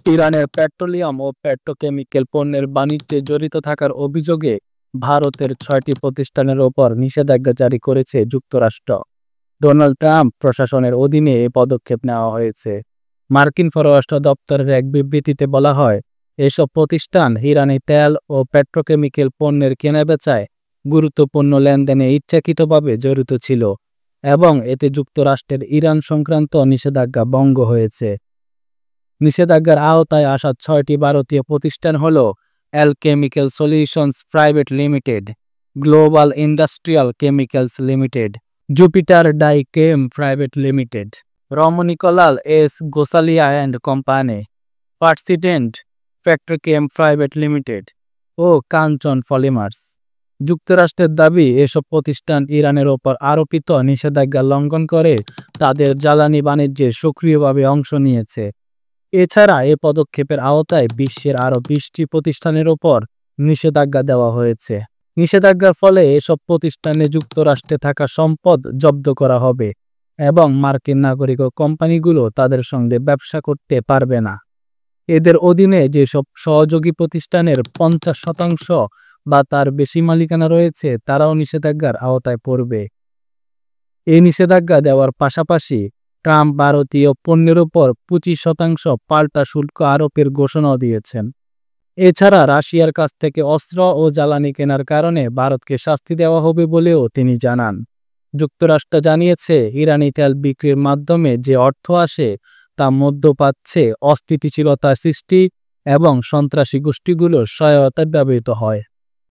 ইরানের পেট্রোলিয়াম ও পেট্রোকেমিক্যাল পণ্যের বাণিজ্যে জড়িত থাকার অভিযোগে ভারতের ৬টি প্রতিষ্ঠানের ওপর নিষেধাজ্ঞা জারি করেছে যুক্তরাষ্ট্র। ডোনাল্ড ট্রাম্প প্রশাসনের অধীনে এ পদক্ষেপ নেওয়া হয়েছে। মার্কিন পররাষ্ট্র দপ্তরের এক বিবৃতিতে বলা হয়, এসব প্রতিষ্ঠান ইরানি তেল ও পেট্রোকেমিক্যাল পণ্যের কেনাবেচায় গুরুত্বপূর্ণ লেনদেনে ইচ্ছাকৃতভাবে জড়িত ছিল এবং এতে যুক্তরাষ্ট্রের ইরান সংক্রান্ত নিষেধাজ্ঞা ভঙ্গ হয়েছে। নিষেধাজ্ঞার আওতায় আসা ৬টি ভারতীয় প্রতিষ্ঠান হল Alchemical Solutions Private Limited, Global Industrial Chemicals Limited, Jupiter Dyechem Private Limited, Ramniklal S Gosalia and Company, Persistent Petrochem Private Limited ও কাঞ্চন পলিমার্স। যুক্তরাষ্ট্রের দাবি, এসব প্রতিষ্ঠান ইরানের ওপর আরোপিত নিষেধাজ্ঞা লঙ্ঘন করে তাদের জ্বালানি বাণিজ্যে সক্রিয়ভাবে অংশ নিয়েছে। এছাড়া এ পদক্ষেপের আওতায় বিশ্বের আরও ২০টি প্রতিষ্ঠানের ওপর নিষেধাজ্ঞা দেওয়া হয়েছে। নিষেধাজ্ঞার ফলে এসব প্রতিষ্ঠানে যুক্তরাষ্ট্রে থাকা সম্পদ জব্দ করা হবে এবং মার্কিন নাগরিক ও কোম্পানিগুলো তাদের সঙ্গে ব্যবসা করতে পারবে না। এদের অধীনে যেসব সহযোগী প্রতিষ্ঠানের ৫০% বা তার বেশি মালিকানা রয়েছে তারাও নিষেধাজ্ঞার আওতায় পড়বে। এই নিষেধাজ্ঞা দেওয়ার পাশাপাশি ট্রাম্প ভারতীয় পণ্যের উপর ২৫% পাল্টা শুল্ক আরোপের ঘোষণাও দিয়েছেন। এছাড়া রাশিয়ার কাছ থেকে অস্ত্র ও জ্বালানি কেনার কারণে ভারতকে শাস্তি দেওয়া হবে বলেও তিনি জানান। যুক্তরাষ্ট্র জানিয়েছে, ইরানি তেল বিক্রির মাধ্যমে যে অর্থ আসে তা মধ্যপ্রাচ্যে অস্থিতিশীলতা সৃষ্টি এবং সন্ত্রাসী গোষ্ঠীগুলোর সহায়তায় ব্যবহৃত হয়।